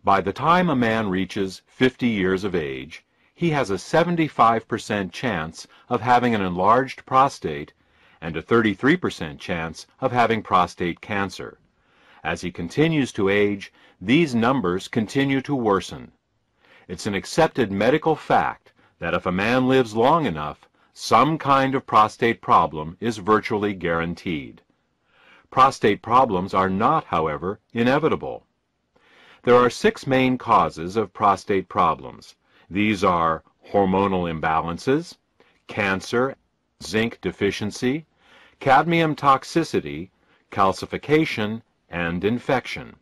By the time a man reaches 50 years of age, he has a 75% chance of having an enlarged prostate and a 33% chance of having prostate cancer. As he continues to age, these numbers continue to worsen. It's an accepted medical fact that if a man lives long enough, some kind of prostate problem is virtually guaranteed. Prostate problems are not, however, inevitable. There are 6 main causes of prostate problems. These are hormonal imbalances, cancer, zinc deficiency, cadmium toxicity, calcification, and infection.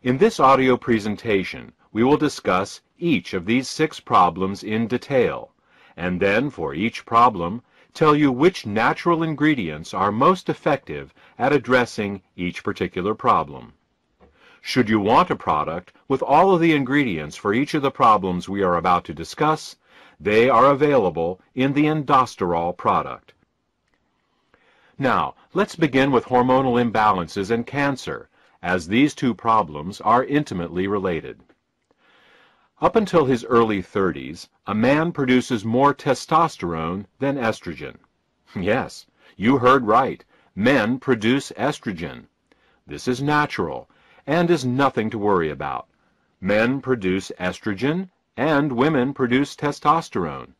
In this audio presentation, we will discuss each of these 6 problems in detail, and then for each problem, tell you which natural ingredients are most effective at addressing each particular problem. Should you want a product with all of the ingredients for each of the problems we are about to discuss, they are available in the Endosterol product. Now, let's begin with hormonal imbalances and cancer, as these 2 problems are intimately related. Up until his early 30s, a man produces more testosterone than estrogen. Yes, you heard right. Men produce estrogen. This is natural and is nothing to worry about. Men produce estrogen and women produce testosterone.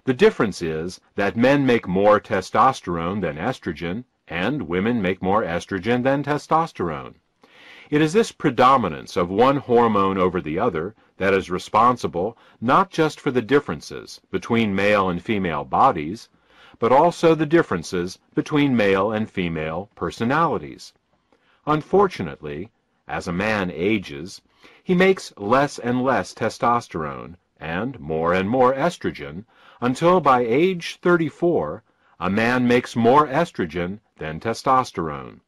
The difference is that men make more testosterone than estrogen and women make more estrogen than testosterone. It is this predominance of one hormone over the other that is responsible not just for the differences between male and female bodies, but also the differences between male and female personalities. Unfortunately, as a man ages, he makes less and less testosterone and more estrogen until by age 34, a man makes more estrogen than testosterone.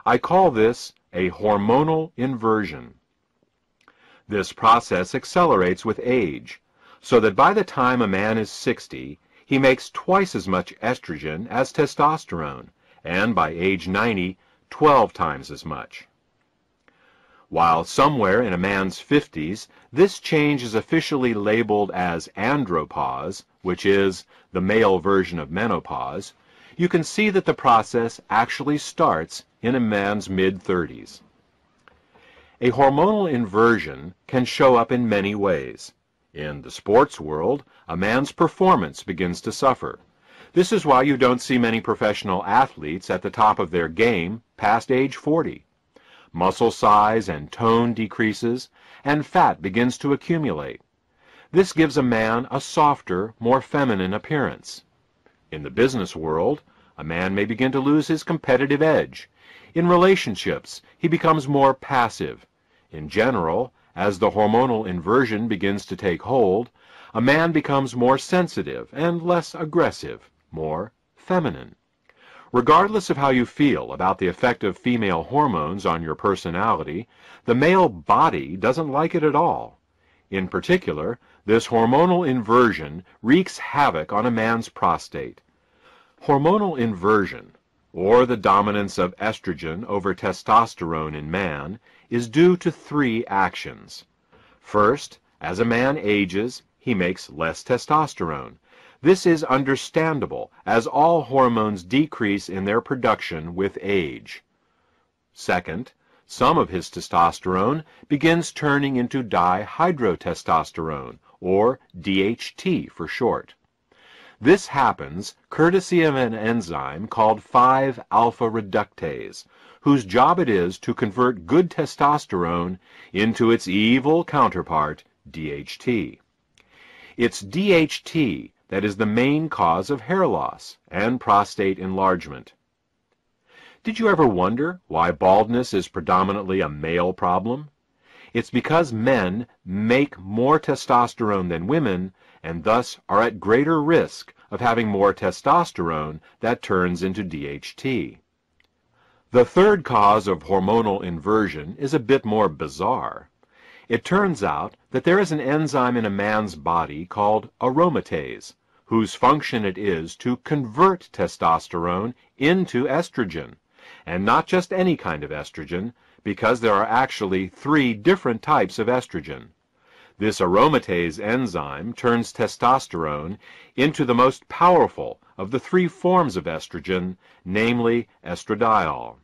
I call this a hormonal inversion. This process accelerates with age, so that by the time a man is 60, he makes twice as much estrogen as testosterone, and by age 90, 12 times as much. While somewhere in a man's 50s, this change is officially labeled as andropause, which is the male version of menopause, you can see that the process actually starts in a man's mid-30s. A hormonal inversion can show up in many ways. In the sports world, a man's performance begins to suffer. This is why you don't see many professional athletes at the top of their game past age 40. Muscle size and tone decreases, and fat begins to accumulate. This gives a man a softer, more feminine appearance. In the business world, a man may begin to lose his competitive edge. In relationships, he becomes more passive. In general, as the hormonal inversion begins to take hold, a man becomes more sensitive and less aggressive, more feminine. Regardless of how you feel about the effect of female hormones on your personality, the male body doesn't like it at all. In particular, this hormonal inversion wreaks havoc on a man's prostate. Hormonal inversion, or the dominance of estrogen over testosterone in man, is due to 3 actions. First, as a man ages, he makes less testosterone. This is understandable, as all hormones decrease in their production with age. Second, some of his testosterone begins turning into dihydrotestosterone, or DHT for short. This happens courtesy of an enzyme called 5-alpha reductase, whose job it is to convert good testosterone into its evil counterpart, DHT. It's DHT that is the main cause of hair loss and prostate enlargement. Did you ever wonder why baldness is predominantly a male problem? It's because men make more testosterone than women and thus are at greater risk of having more testosterone that turns into DHT. The third cause of hormonal inversion is a bit more bizarre. It turns out that there is an enzyme in a man's body called aromatase, whose function it is to convert testosterone into estrogen, and not just any kind of estrogen, because there are actually 3 different types of estrogen. This aromatase enzyme turns testosterone into the most powerful of the 3 forms of estrogen, namely estradiol.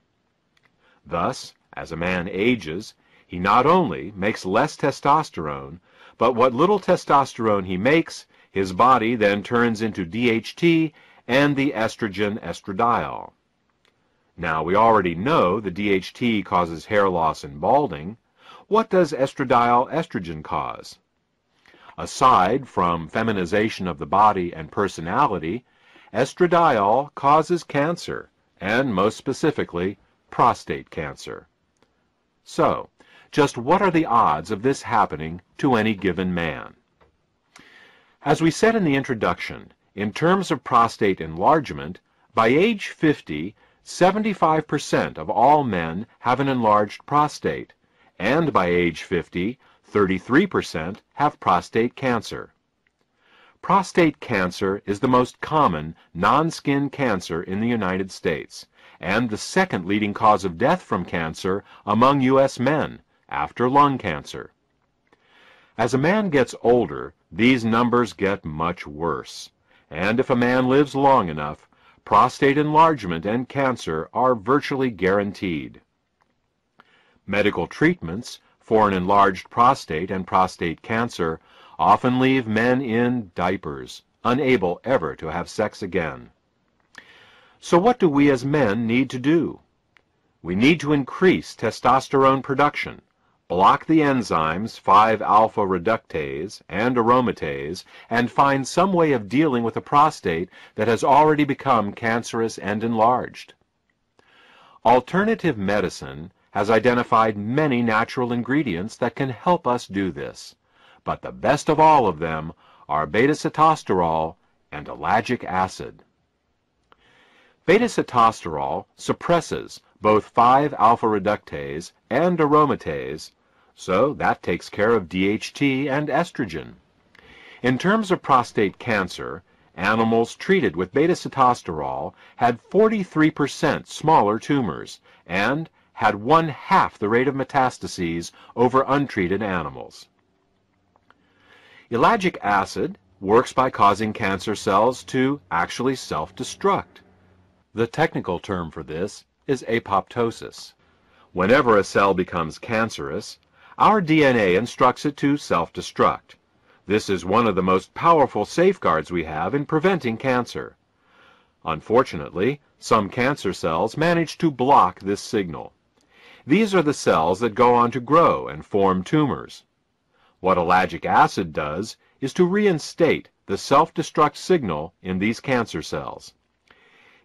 Thus, as a man ages, he not only makes less testosterone, but what little testosterone he makes, his body then turns into DHT and the estrogen estradiol. Now, we already know the DHT causes hair loss and balding. What does estradiol estrogen cause? Aside from feminization of the body and personality, estradiol causes cancer, and most specifically, prostate cancer. So, just what are the odds of this happening to any given man? As we said in the introduction, in terms of prostate enlargement, by age 50, 75% of all men have an enlarged prostate, and by age 50, 33% have prostate cancer. Prostate cancer is the most common non-skin cancer in the United States, and the second leading cause of death from cancer among U.S. men, after lung cancer. As a man gets older, these numbers get much worse, and if a man lives long enough, prostate enlargement and cancer are virtually guaranteed. Medical treatments for an enlarged prostate and prostate cancer often leave men in diapers, unable ever to have sex again. So what do we as men need to do? We need to increase testosterone production, block the enzymes 5-alpha reductase and aromatase, and find some way of dealing with a prostate that has already become cancerous and enlarged. Alternative medicine has identified many natural ingredients that can help us do this, but the best of all of them are beta-sitosterol and ellagic acid. Beta-sitosterol suppresses both 5-alpha reductase and aromatase, so that takes care of DHT and estrogen. In terms of prostate cancer, animals treated with beta-sitosterol had 43% smaller tumors and had 1/2 the rate of metastases over untreated animals. Ellagic acid works by causing cancer cells to actually self-destruct. The technical term for this is apoptosis. Whenever a cell becomes cancerous, our DNA instructs it to self-destruct. This is one of the most powerful safeguards we have in preventing cancer. Unfortunately, some cancer cells manage to block this signal. These are the cells that go on to grow and form tumors. What ellagic acid does is to reinstate the self-destruct signal in these cancer cells.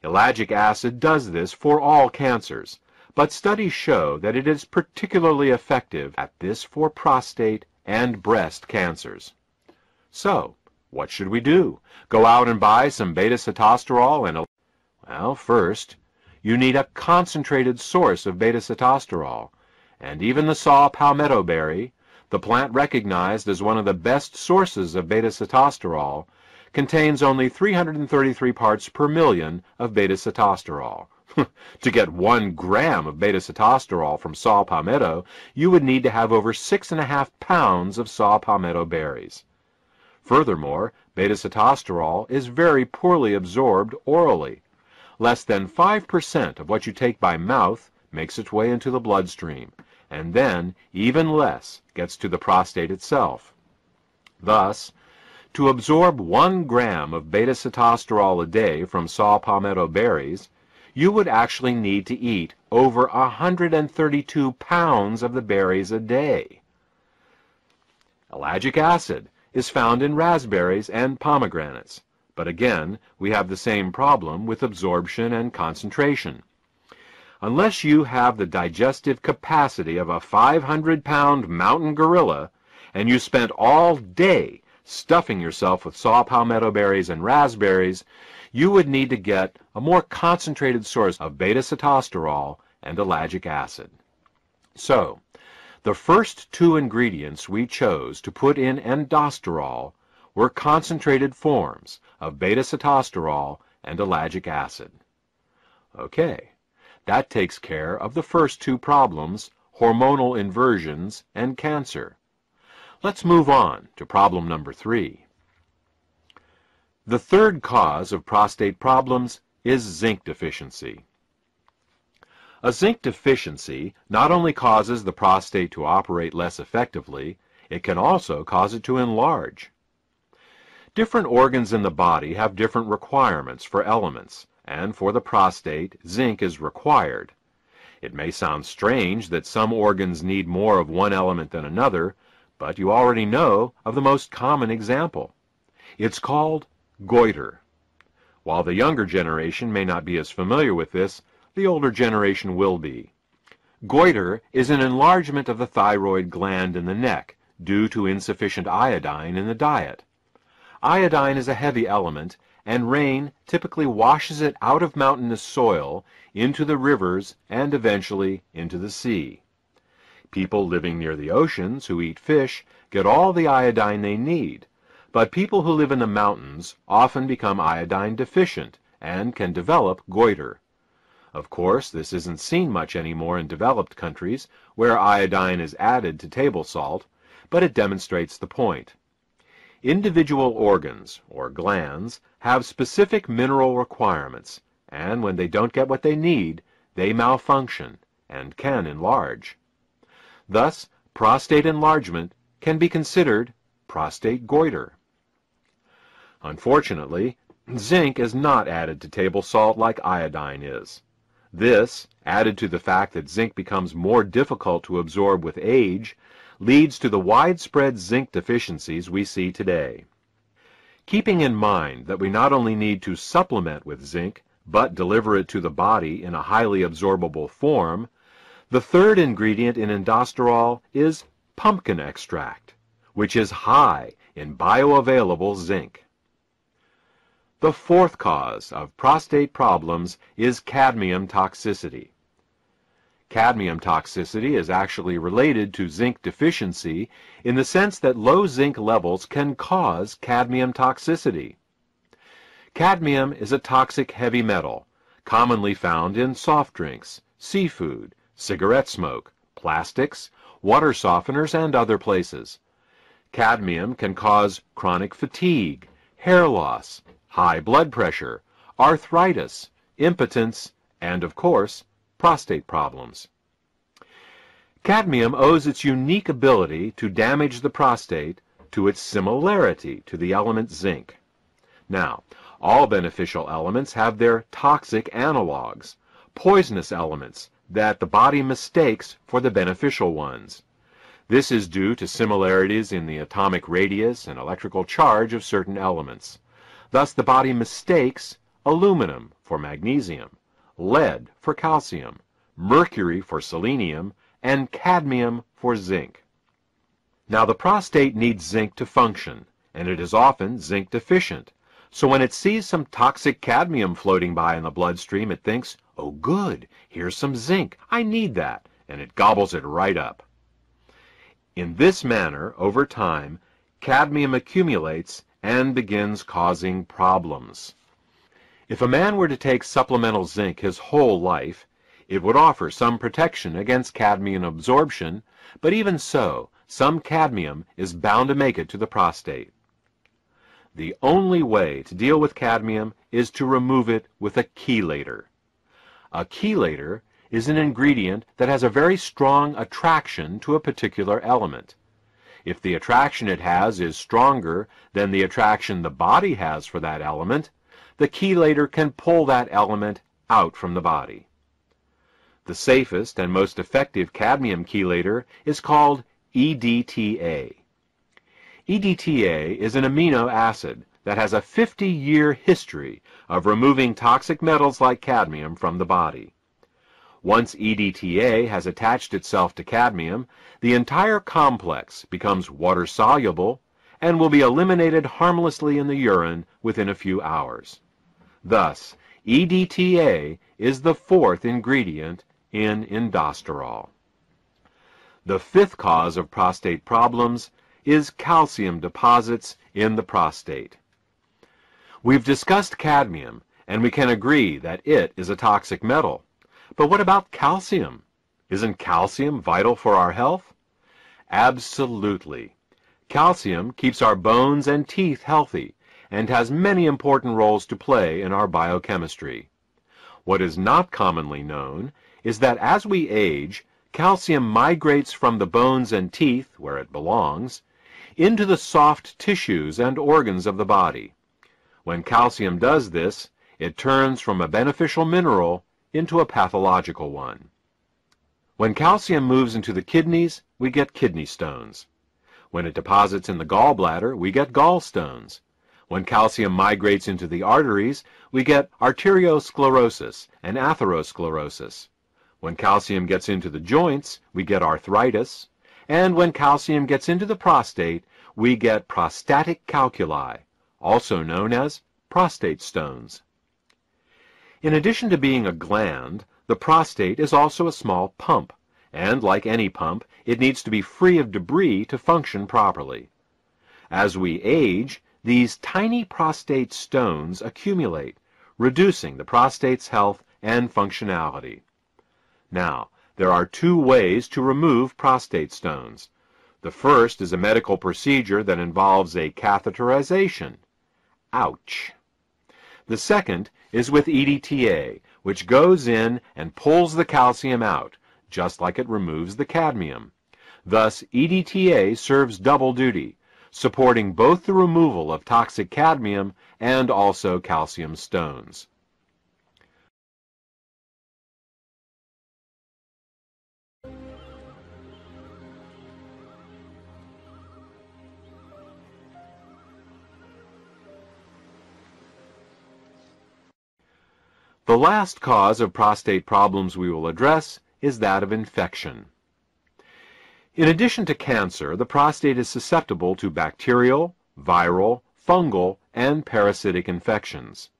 Ellagic acid does this for all cancers, but studies show that it is particularly effective at this for prostate and breast cancers. So, what should we do? Go out and buy some beta-sitosterol and... Well, first, you need a concentrated source of beta-sitosterol, and even the saw palmetto berry, the plant recognized as one of the best sources of beta-sitosterol, contains only 333 parts per million of beta-sitosterol. To get 1 gram of beta-sitosterol from saw palmetto, you would need to have over 6.5 pounds of saw palmetto berries. Furthermore, beta-sitosterol is very poorly absorbed orally. Less than 5% of what you take by mouth makes its way into the bloodstream, and then even less gets to the prostate itself. Thus, to absorb 1 gram of beta-sitosterol a day from saw palmetto berries, you would actually need to eat over 132 pounds of the berries a day. Ellagic acid is found in raspberries and pomegranates, but again, we have the same problem with absorption and concentration. Unless you have the digestive capacity of a 500-pound mountain gorilla, and you spent all day stuffing yourself with saw palmetto berries and raspberries, you would need to get a more concentrated source of beta-sitosterol and ellagic acid. So, the first 2 ingredients we chose to put in endosterol were concentrated forms of beta-sitosterol and ellagic acid. Okay, That takes care of the first two problems, hormonal inversions and cancer. Let's move on to problem number 3. The third cause of prostate problems is zinc deficiency. A zinc deficiency not only causes the prostate to operate less effectively, it can also cause it to enlarge. Different organs in the body have different requirements for elements, and for the prostate, zinc is required. It may sound strange that some organs need more of one element than another, but you already know of the most common example. It's called goiter. While the younger generation may not be as familiar with this, the older generation will be. Goiter is an enlargement of the thyroid gland in the neck due to insufficient iodine in the diet. Iodine is a heavy element, and rain typically washes it out of mountainous soil into the rivers and eventually into the sea. People living near the oceans who eat fish get all the iodine they need, but people who live in the mountains often become iodine deficient and can develop goiter. Of course, this isn't seen much anymore in developed countries where iodine is added to table salt, but it demonstrates the point. Individual organs, or glands, have specific mineral requirements, and when they don't get what they need, they malfunction and can enlarge. Thus, prostate enlargement can be considered prostate goiter. Unfortunately, zinc is not added to table salt like iodine is. This, added to the fact that zinc becomes more difficult to absorb with age, leads to the widespread zinc deficiencies we see today. Keeping in mind that we not only need to supplement with zinc, but deliver it to the body in a highly absorbable form, the third ingredient in endosterol is pumpkin extract, which is high in bioavailable zinc. The fourth cause of prostate problems is cadmium toxicity. Cadmium toxicity is actually related to zinc deficiency in the sense that low zinc levels can cause cadmium toxicity. Cadmium is a toxic heavy metal, commonly found in soft drinks, seafood, cigarette smoke, plastics, water softeners, and other places. Cadmium can cause chronic fatigue, hair loss, high blood pressure, arthritis, impotence, and, of course, prostate problems. Cadmium owes its unique ability to damage the prostate to its similarity to the element zinc. Now, all beneficial elements have their toxic analogs, poisonous elements that the body mistakes for the beneficial ones. This is due to similarities in the atomic radius and electrical charge of certain elements. Thus, the body mistakes aluminum for magnesium, lead for calcium, mercury for selenium, and cadmium for zinc. Now, the prostate needs zinc to function, and it is often zinc deficient. So when it sees some toxic cadmium floating by in the bloodstream, it thinks, "Oh good, here's some zinc, I need that," and it gobbles it right up. In this manner, over time, cadmium accumulates and begins causing problems. If a man were to take supplemental zinc his whole life, it would offer some protection against cadmium absorption, but even so, some cadmium is bound to make it to the prostate. The only way to deal with cadmium is to remove it with a chelator. A chelator is an ingredient that has a very strong attraction to a particular element. If the attraction it has is stronger than the attraction the body has for that element, the chelator can pull that element out from the body. The safest and most effective cadmium chelator is called EDTA. EDTA is an amino acid that has a 50-year history of removing toxic metals like cadmium from the body. Once EDTA has attached itself to cadmium, the entire complex becomes water-soluble and will be eliminated harmlessly in the urine within a few hours. Thus, EDTA is the fourth ingredient in endosterol. The fifth cause of prostate problems is calcium deposits in the prostate. We've discussed cadmium, and we can agree that it is a toxic metal. But what about calcium? Isn't calcium vital for our health? Absolutely. Calcium keeps our bones and teeth healthy and has many important roles to play in our biochemistry. What is not commonly known is that as we age, calcium migrates from the bones and teeth, where it belongs, into the soft tissues and organs of the body. When calcium does this, it turns from a beneficial mineral into a pathological one. When calcium moves into the kidneys, we get kidney stones. When it deposits in the gallbladder, we get gallstones. When calcium migrates into the arteries, we get arteriosclerosis and atherosclerosis. When calcium gets into the joints, we get arthritis. And when calcium gets into the prostate, we get prostatic calculi, also known as prostate stones. In addition to being a gland, the prostate is also a small pump, and like any pump, it needs to be free of debris to function properly. As we age, these tiny prostate stones accumulate, reducing the prostate's health and functionality. Now, there are two ways to remove prostate stones. The first is a medical procedure that involves a catheterization. Ouch! The second is with EDTA, which goes in and pulls the calcium out, just like it removes the cadmium. Thus, EDTA serves double duty, supporting both the removal of toxic cadmium and also calcium stones. The last cause of prostate problems we will address is that of infection. In addition to cancer, the prostate is susceptible to bacterial, viral, fungal, and parasitic infections.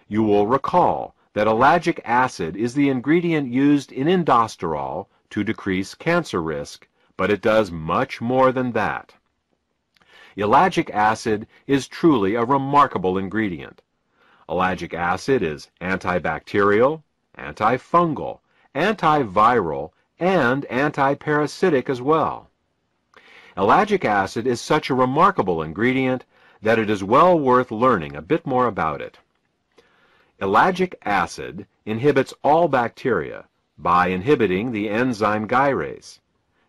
You will recall that ellagic acid is the ingredient used in endosterol to decrease cancer risk, but it does much more than that. Ellagic acid is truly a remarkable ingredient. Ellagic acid is antibacterial, antifungal, antiviral, and antiparasitic as well. Ellagic acid is such a remarkable ingredient that it is well worth learning a bit more about it. Ellagic acid inhibits all bacteria by inhibiting the enzyme gyrase.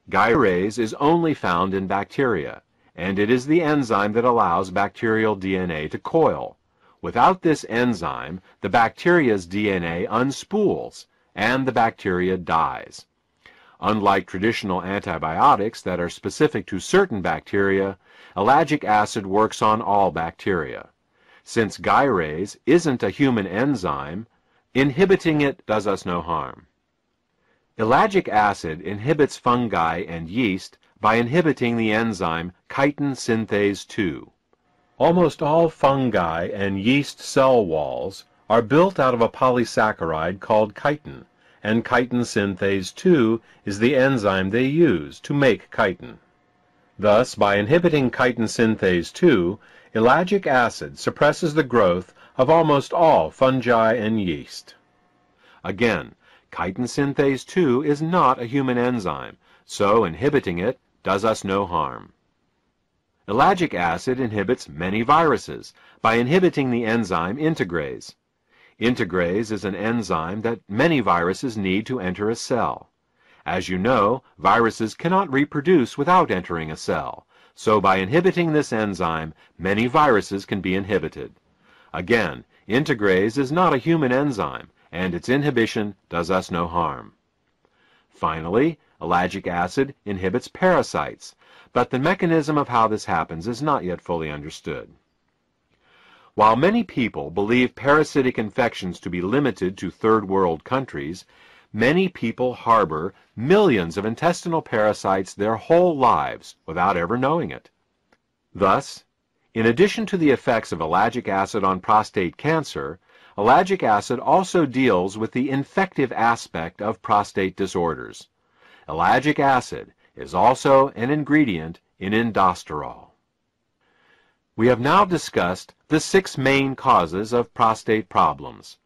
Gyrase is only found in bacteria, and it is the enzyme that allows bacterial DNA to coil. Without this enzyme, the bacteria's DNA unspools, and the bacteria dies. Unlike traditional antibiotics that are specific to certain bacteria, ellagic acid works on all bacteria. Since gyrase isn't a human enzyme, inhibiting it does us no harm. Ellagic acid inhibits fungi and yeast by inhibiting the enzyme chitin synthase 2. Almost all fungi and yeast cell walls are built out of a polysaccharide called chitin, and chitin synthase 2 is the enzyme they use to make chitin. Thus, by inhibiting chitin synthase 2, ellagic acid suppresses the growth of almost all fungi and yeast. Again, chitin synthase 2 is not a human enzyme, so inhibiting it does us no harm. Ellagic acid inhibits many viruses by inhibiting the enzyme integrase. Integrase is an enzyme that many viruses need to enter a cell. As you know, viruses cannot reproduce without entering a cell, so by inhibiting this enzyme, many viruses can be inhibited. Again, integrase is not a human enzyme, and its inhibition does us no harm. Finally, ellagic acid inhibits parasites, but the mechanism of how this happens is not yet fully understood. While many people believe parasitic infections to be limited to third world countries, many people harbor millions of intestinal parasites their whole lives without ever knowing it. Thus, in addition to the effects of ellagic acid on prostate cancer, ellagic acid also deals with the infective aspect of prostate disorders. Ellagic acid is also an ingredient in endosterol. We have now discussed the 6 main causes of prostate problems: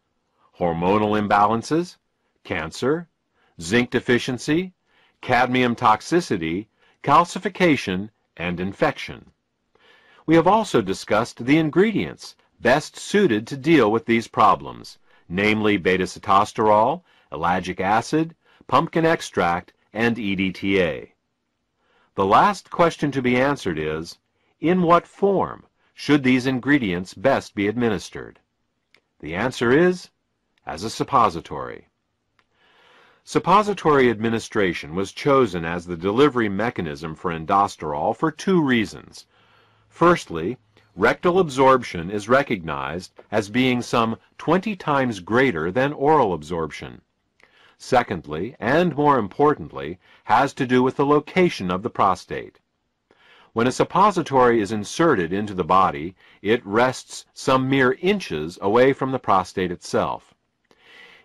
hormonal imbalances, cancer, zinc deficiency, cadmium toxicity, calcification, and infection. We have also discussed the ingredients best suited to deal with these problems, namely beta-sitosterol, ellagic acid, pumpkin extract, and EDTA. The last question to be answered is, in what form should these ingredients best be administered? The answer is, as a suppository. Suppository administration was chosen as the delivery mechanism for endosterol for two reasons. Firstly, rectal absorption is recognized as being some 20 times greater than oral absorption. Secondly, and more importantly, has to do with the location of the prostate. When a suppository is inserted into the body, it rests some mere inches away from the prostate itself.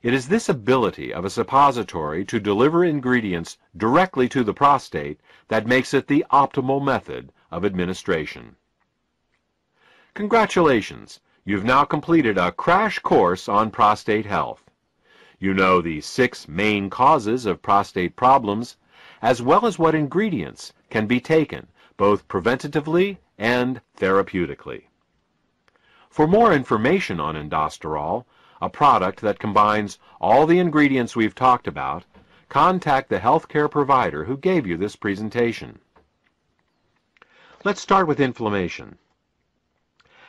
It is this ability of a suppository to deliver ingredients directly to the prostate that makes it the optimal method of administration. Congratulations! You've now completed a crash course on prostate health. You know the 6 main causes of prostate problems, as well as what ingredients can be taken, both preventatively and therapeutically. For more information on endosterol, a product that combines all the ingredients we've talked about, contact the healthcare provider who gave you this presentation. Let's start with inflammation.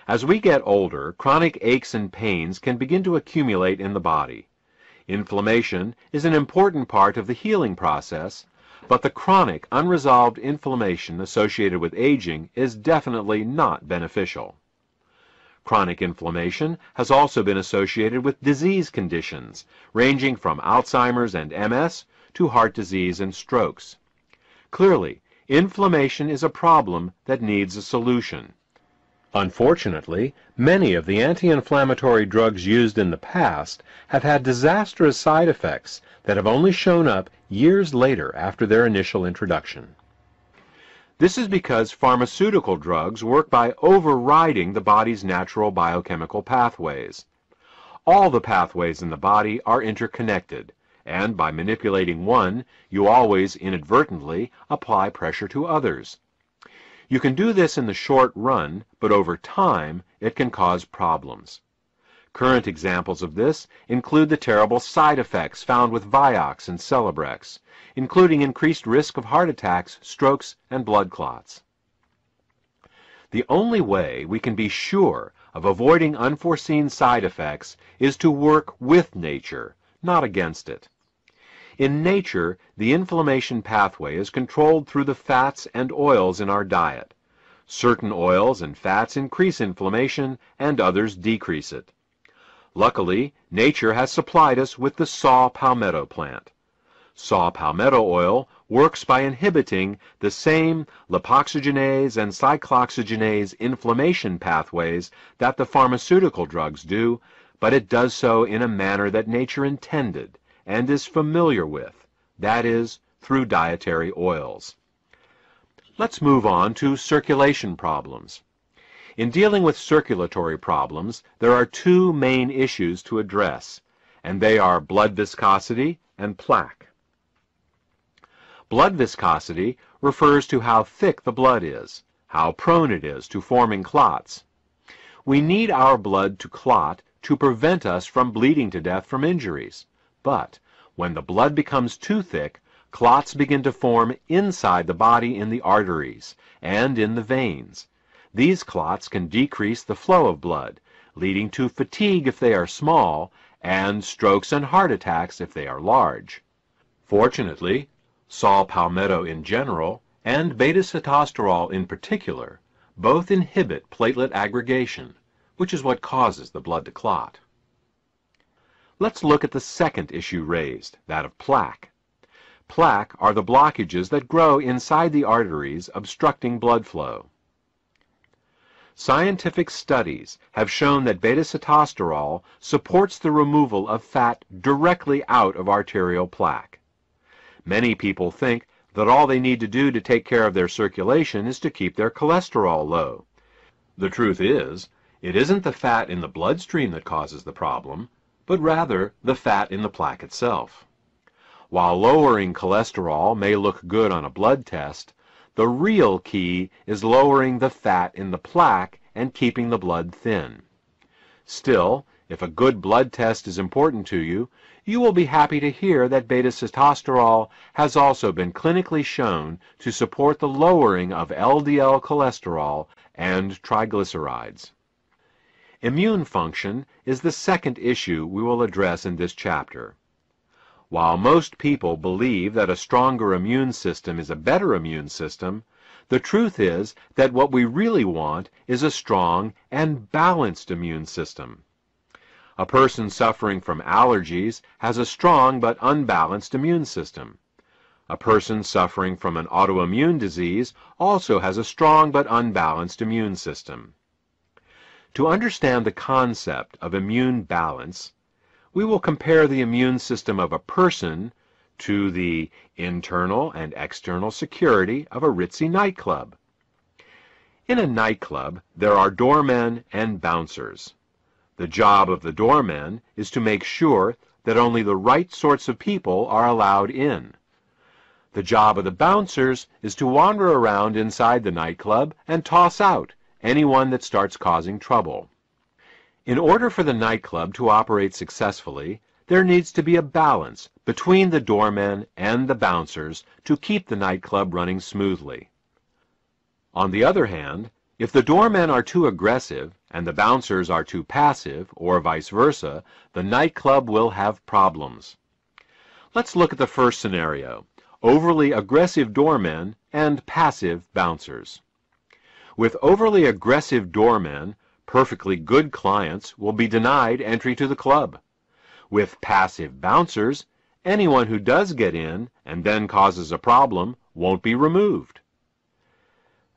As we get older, chronic aches and pains can begin to accumulate in the body. Inflammation is an important part of the healing process, but the chronic, unresolved inflammation associated with aging is definitely not beneficial. Chronic inflammation has also been associated with disease conditions, ranging from Alzheimer's and MS to heart disease and strokes. Clearly, inflammation is a problem that needs a solution. Unfortunately, many of the anti-inflammatory drugs used in the past have had disastrous side effects that have only shown up years later after their initial introduction. This is because pharmaceutical drugs work by overriding the body's natural biochemical pathways. All the pathways in the body are interconnected, and by manipulating one, you always inadvertently apply pressure to others. You can do this in the short run, but over time, it can cause problems. Current examples of this include the terrible side effects found with Vioxx and Celebrex, including increased risk of heart attacks, strokes, and blood clots. The only way we can be sure of avoiding unforeseen side effects is to work with nature, not against it. In nature, the inflammation pathway is controlled through the fats and oils in our diet. Certain oils and fats increase inflammation, and others decrease it. Luckily, nature has supplied us with the saw palmetto plant. Saw palmetto oil works by inhibiting the same lipoxygenase and cyclooxygenase inflammation pathways that the pharmaceutical drugs do, but it does so in a manner that nature intended and is familiar with, that is, through dietary oils. Let's move on to circulation problems. In dealing with circulatory problems, there are two main issues to address, and they are blood viscosity and plaque. Blood viscosity refers to how thick the blood is, how prone it is to forming clots. We need our blood to clot to prevent us from bleeding to death from injuries. But when the blood becomes too thick, clots begin to form inside the body in the arteries and in the veins. These clots can decrease the flow of blood, leading to fatigue if they are small, and strokes and heart attacks if they are large. Fortunately, saw palmetto in general, and beta-sitosterol in particular, both inhibit platelet aggregation, which is what causes the blood to clot. Let's look at the second issue raised, that of plaque. Plaque are the blockages that grow inside the arteries, obstructing blood flow. Scientific studies have shown that beta-sitosterol supports the removal of fat directly out of arterial plaque. Many people think that all they need to do to take care of their circulation is to keep their cholesterol low. The truth is, it isn't the fat in the bloodstream that causes the problem, but rather the fat in the plaque itself. While lowering cholesterol may look good on a blood test, the real key is lowering the fat in the plaque and keeping the blood thin. Still, if a good blood test is important to you, you will be happy to hear that beta-sitosterol has also been clinically shown to support the lowering of LDL cholesterol and triglycerides. Immune function is the second issue we will address in this chapter. While most people believe that a stronger immune system is a better immune system, the truth is that what we really want is a strong and balanced immune system. A person suffering from allergies has a strong but unbalanced immune system. A person suffering from an autoimmune disease also has a strong but unbalanced immune system. To understand the concept of immune balance, we will compare the immune system of a person to the internal and external security of a ritzy nightclub. In a nightclub, there are doormen and bouncers. The job of the doormen is to make sure that only the right sorts of people are allowed in. The job of the bouncers is to wander around inside the nightclub and toss out anyone that starts causing trouble. In order for the nightclub to operate successfully, there needs to be a balance between the doormen and the bouncers to keep the nightclub running smoothly. On the other hand, if the doormen are too aggressive and the bouncers are too passive, or vice versa, the nightclub will have problems. Let's look at the first scenario: overly aggressive doormen and passive bouncers. With overly aggressive doormen, perfectly good clients will be denied entry to the club. With passive bouncers, anyone who does get in and then causes a problem won't be removed.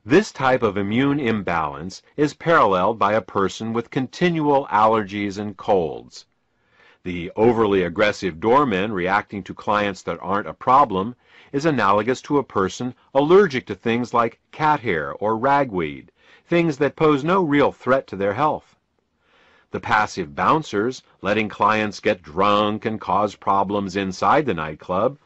This type of immune imbalance is paralleled by a person with continual allergies and colds. The overly aggressive doormen reacting to clients that aren't a problem is analogous to a person allergic to things like cat hair or ragweed, things that pose no real threat to their health. The passive bouncers, letting clients get drunk and cause problems inside the nightclub,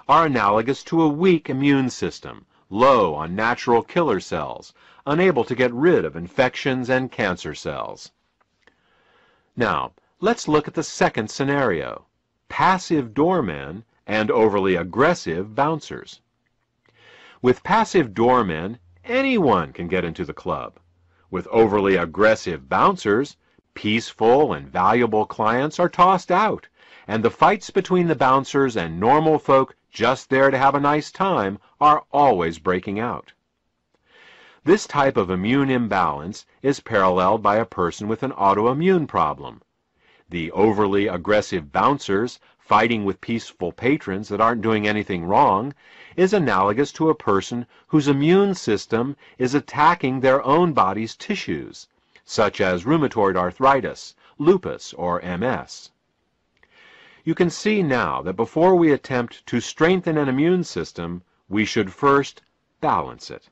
are analogous to a weak immune system, low on natural killer cells, unable to get rid of infections and cancer cells. Now, let's look at the second scenario: passive doormen and overly aggressive bouncers. With passive doormen, anyone can get into the club. With overly aggressive bouncers, peaceful and valuable clients are tossed out, and the fights between the bouncers and normal folk just there to have a nice time are always breaking out. This type of immune imbalance is paralleled by a person with an autoimmune problem. The overly aggressive bouncers fighting with peaceful patrons that aren't doing anything wrong is analogous to a person whose immune system is attacking their own body's tissues, such as rheumatoid arthritis, lupus, or MS. You can see now that before we attempt to strengthen an immune system, we should first balance it.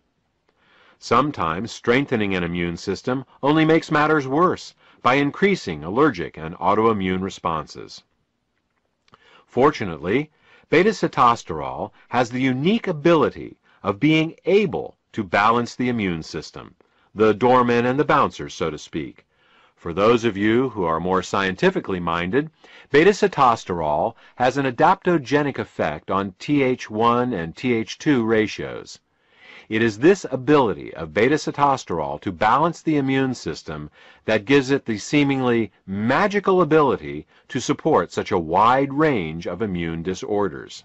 Sometimes strengthening an immune system only makes matters worse by increasing allergic and autoimmune responses. Fortunately, beta-sitosterol has the unique ability of being able to balance the immune system, the doormen and the bouncers, so to speak. For those of you who are more scientifically minded, beta-sitosterol has an adaptogenic effect on Th1 and Th2 ratios. It is this ability of beta-sitosterol to balance the immune system that gives it the seemingly magical ability to support such a wide range of immune disorders.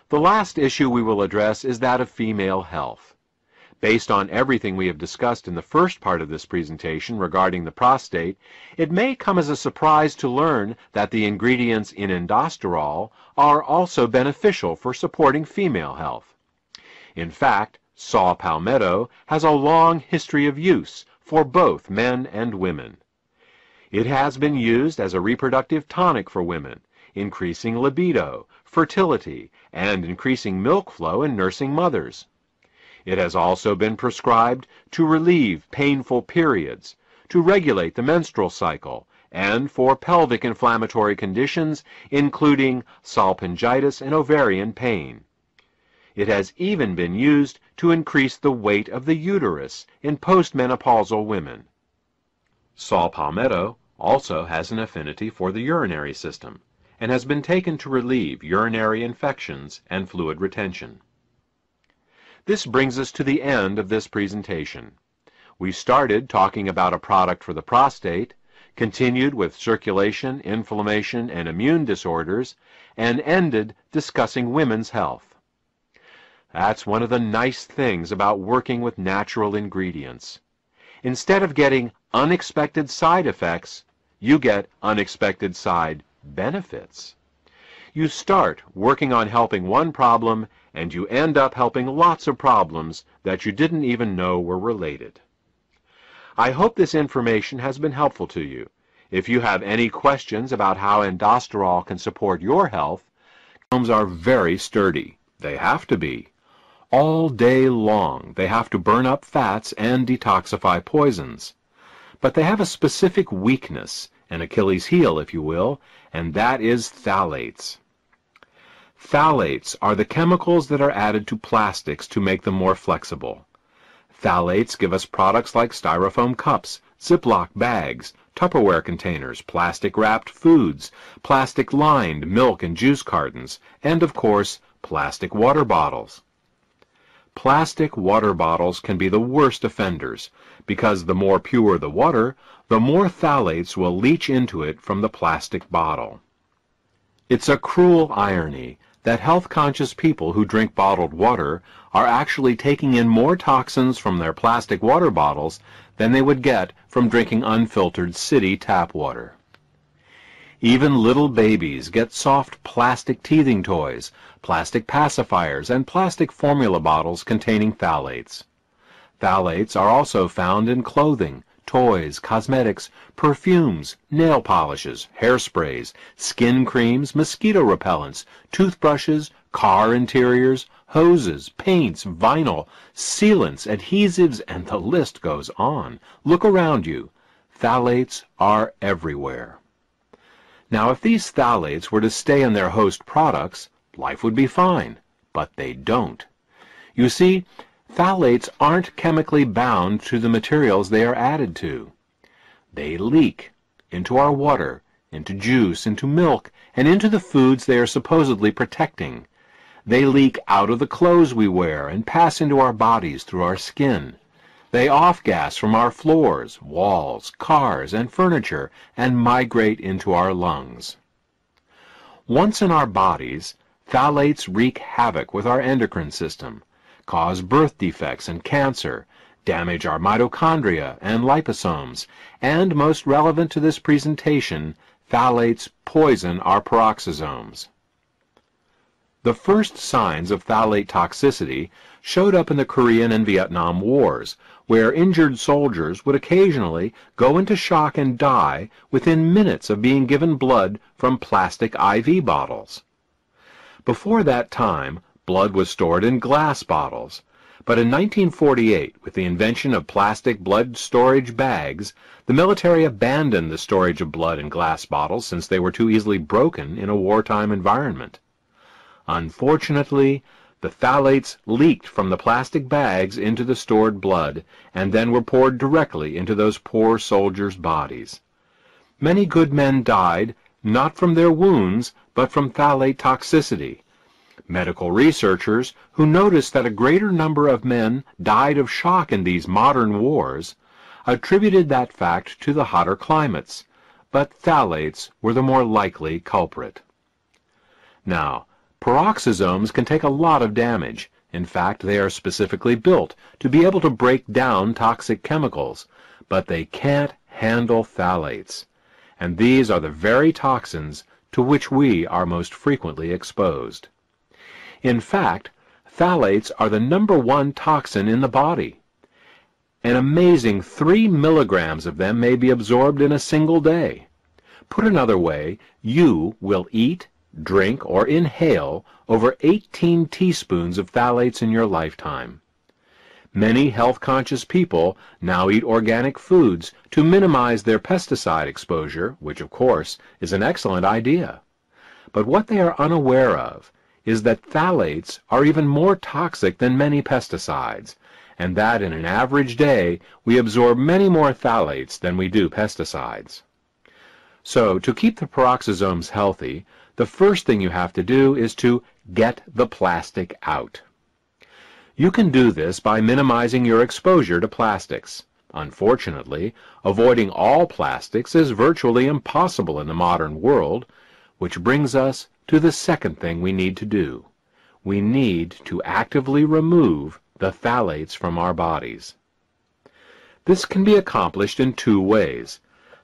The last issue we will address is that of female health. Based on everything we have discussed in the first part of this presentation regarding the prostate, it may come as a surprise to learn that the ingredients in endosterol are also beneficial for supporting female health. In fact, saw palmetto has a long history of use for both men and women. It has been used as a reproductive tonic for women, increasing libido, fertility, and increasing milk flow in nursing mothers. It has also been prescribed to relieve painful periods, to regulate the menstrual cycle, and for pelvic inflammatory conditions, including salpingitis and ovarian pain. It has even been used to increase the weight of the uterus in postmenopausal women. Saw palmetto also has an affinity for the urinary system and has been taken to relieve urinary infections and fluid retention. This brings us to the end of this presentation. We started talking about a product for the prostate, continued with circulation, inflammation, and immune disorders, and ended discussing women's health. That's one of the nice things about working with natural ingredients. Instead of getting unexpected side effects, you get unexpected side benefits. You start working on helping one problem, and you end up helping lots of problems that you didn't even know were related. I hope this information has been helpful to you. If you have any questions about how endosterol can support your health, condoms are very sturdy. They have to be. All day long, they have to burn up fats and detoxify poisons. But they have a specific weakness, an Achilles heel, if you will, and that is phthalates. Phthalates are the chemicals that are added to plastics to make them more flexible. Phthalates give us products like styrofoam cups, Ziploc bags, Tupperware containers, plastic-wrapped foods, plastic-lined milk and juice cartons, and, of course, plastic water bottles. Plastic water bottles can be the worst offenders, because the more pure the water, the more phthalates will leach into it from the plastic bottle. It's a cruel irony that health-conscious people who drink bottled water are actually taking in more toxins from their plastic water bottles than they would get from drinking unfiltered city tap water. Even little babies get soft plastic teething toys, plastic pacifiers, and plastic formula bottles containing phthalates. Phthalates are also found in clothing, toys, cosmetics, perfumes, nail polishes, hairsprays, skin creams, mosquito repellents, toothbrushes, car interiors, hoses, paints, vinyl, sealants, adhesives, and the list goes on. Look around you. Phthalates are everywhere. Now, if these phthalates were to stay in their host products, life would be fine, but they don't. You see, phthalates aren't chemically bound to the materials they are added to. They leak into our water, into juice, into milk, and into the foods they are supposedly protecting. They leak out of the clothes we wear and pass into our bodies through our skin. They off-gas from our floors, walls, cars, and furniture, and migrate into our lungs. Once in our bodies, phthalates wreak havoc with our endocrine system, cause birth defects and cancer, damage our mitochondria and liposomes, and, most relevant to this presentation, phthalates poison our peroxisomes. The first signs of phthalate toxicity showed up in the Korean and Vietnam Wars, where injured soldiers would occasionally go into shock and die within minutes of being given blood from plastic IV bottles. Before that time, blood was stored in glass bottles, but in 1948, with the invention of plastic blood storage bags, the military abandoned the storage of blood in glass bottles since they were too easily broken in a wartime environment. Unfortunately, the phthalates leaked from the plastic bags into the stored blood and then were poured directly into those poor soldiers' bodies. Many good men died not from their wounds, but from phthalate toxicity. Medical researchers, who noticed that a greater number of men died of shock in these modern wars, attributed that fact to the hotter climates, but phthalates were the more likely culprit. Now, peroxisomes can take a lot of damage. In fact, they are specifically built to be able to break down toxic chemicals, but they can't handle phthalates. And these are the very toxins to which we are most frequently exposed. In fact, phthalates are the #1 toxin in the body. An amazing 3 milligrams of them may be absorbed in a single day. Put another way, you will eat, drink, or inhale over 18 teaspoons of phthalates in your lifetime. Many health-conscious people now eat organic foods to minimize their pesticide exposure, which of course is an excellent idea. But what they are unaware of is that phthalates are even more toxic than many pesticides, and that in an average day we absorb many more phthalates than we do pesticides. So, to keep the peroxisomes healthy, the first thing you have to do is to get the plastic out. You can do this by minimizing your exposure to plastics. Unfortunately, avoiding all plastics is virtually impossible in the modern world, which brings us to the second thing we need to do. We need to actively remove the phthalates from our bodies. This can be accomplished in two ways.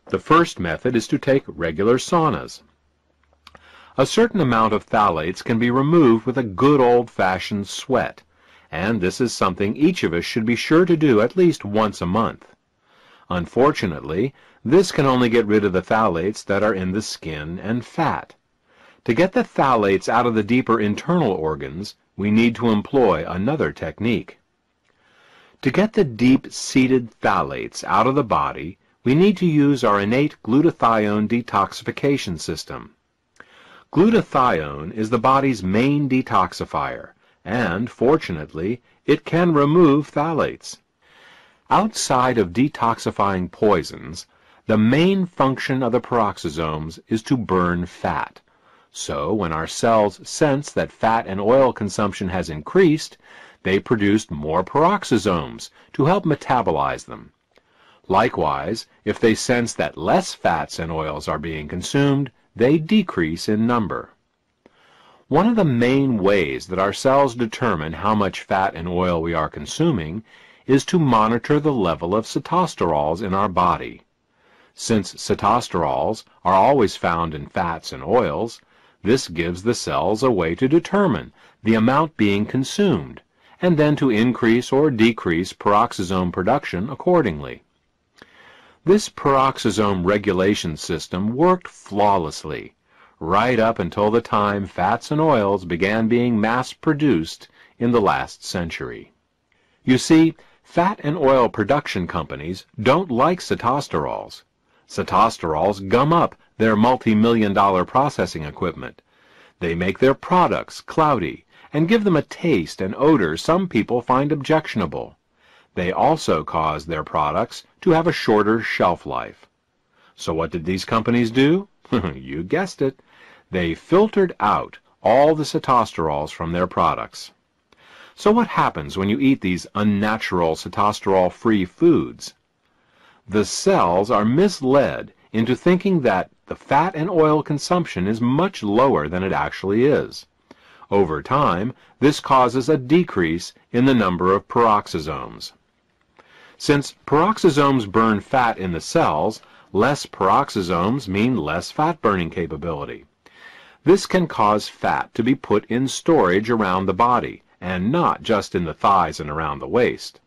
The first method is to take regular saunas. A certain amount of phthalates can be removed with a good old-fashioned sweat, and this is something each of us should be sure to do at least once a month. Unfortunately, this can only get rid of the phthalates that are in the skin and fat. To get the phthalates out of the deeper internal organs, we need to employ another technique. To get the deep-seated phthalates out of the body, we need to use our innate glutathione detoxification system. Glutathione is the body's main detoxifier, and, fortunately, it can remove phthalates. Outside of detoxifying poisons, the main function of the peroxisomes is to burn fat. So, when our cells sense that fat and oil consumption has increased, they produce more peroxisomes to help metabolize them. Likewise, if they sense that less fats and oils are being consumed, they decrease in number. One of the main ways that our cells determine how much fat and oil we are consuming is to monitor the level of sitosterols in our body. Since sitosterols are always found in fats and oils, this gives the cells a way to determine the amount being consumed, and then to increase or decrease peroxisome production accordingly. This peroxisome regulation system worked flawlessly, right up until the time fats and oils began being mass-produced in the last century. You see, fat and oil production companies don't like sitosterols. Sitosterols gum up their multi-million-dollar processing equipment. They make their products cloudy and give them a taste and odor some people find objectionable. They also cause their products to have a shorter shelf life. So what did these companies do? You guessed it. They filtered out all the sitosterols from their products. So what happens when you eat these unnatural sitosterol-free foods? The cells are misled into thinking that the fat and oil consumption is much lower than it actually is. Over time, this causes a decrease in the number of peroxisomes. Since peroxisomes burn fat in the cells, less peroxisomes mean less fat-burning capability. This can cause fat to be put in storage around the body, and not just in the thighs and around the waist.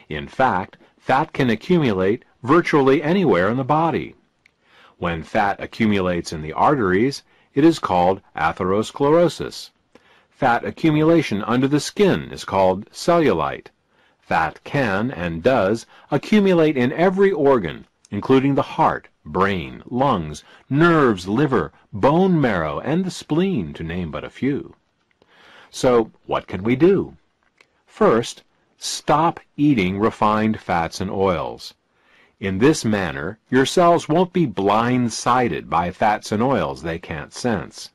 In fact, fat can accumulate virtually anywhere in the body. When fat accumulates in the arteries, it is called atherosclerosis. Fat accumulation under the skin is called cellulite. Fat can and does accumulate in every organ, including the heart, brain, lungs, nerves, liver, bone marrow, and the spleen, to name but a few. So, what can we do? First, stop eating refined fats and oils. In this manner, your cells won't be blindsided by fats and oils they can't sense.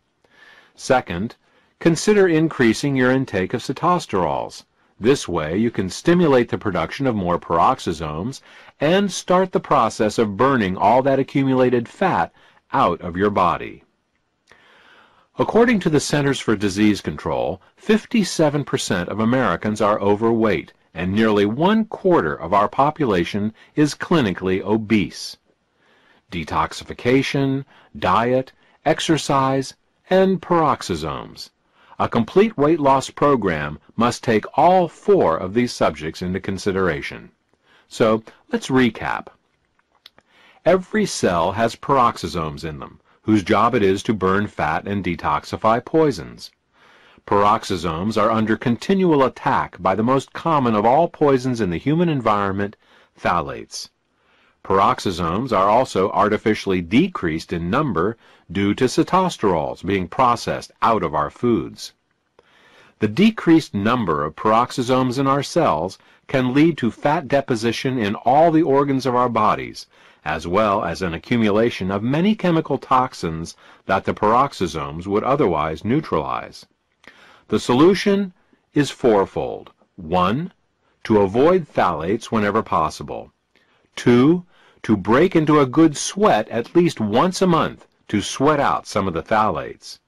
Second, consider increasing your intake of sitosterols. This way, you can stimulate the production of more peroxisomes and start the process of burning all that accumulated fat out of your body. According to the Centers for Disease Control, 57% of Americans are overweight, and nearly 1/4 of our population is clinically obese. Detoxification, diet, exercise, and peroxisomes. A complete weight loss program must take all 4 of these subjects into consideration. So, let's recap. Every cell has peroxisomes in them, whose job it is to burn fat and detoxify poisons. Peroxisomes are under continual attack by the most common of all poisons in the human environment, phthalates. Peroxisomes are also artificially decreased in number due to sitosterols being processed out of our foods. The decreased number of peroxisomes in our cells can lead to fat deposition in all the organs of our bodies, as well as an accumulation of many chemical toxins that the peroxisomes would otherwise neutralize. The solution is fourfold. 1. To avoid phthalates whenever possible. 2. To break into a good sweat at least once a month to sweat out some of the phthalates.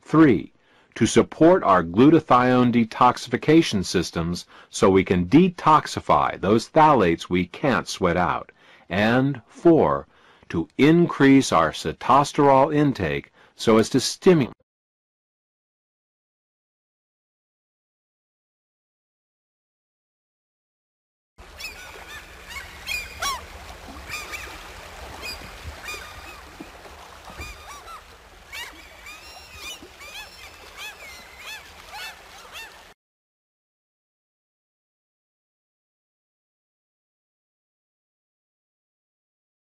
3. To support our glutathione detoxification systems so we can detoxify those phthalates we can't sweat out. And 4. To increase our sitosterol intake so as to stimulate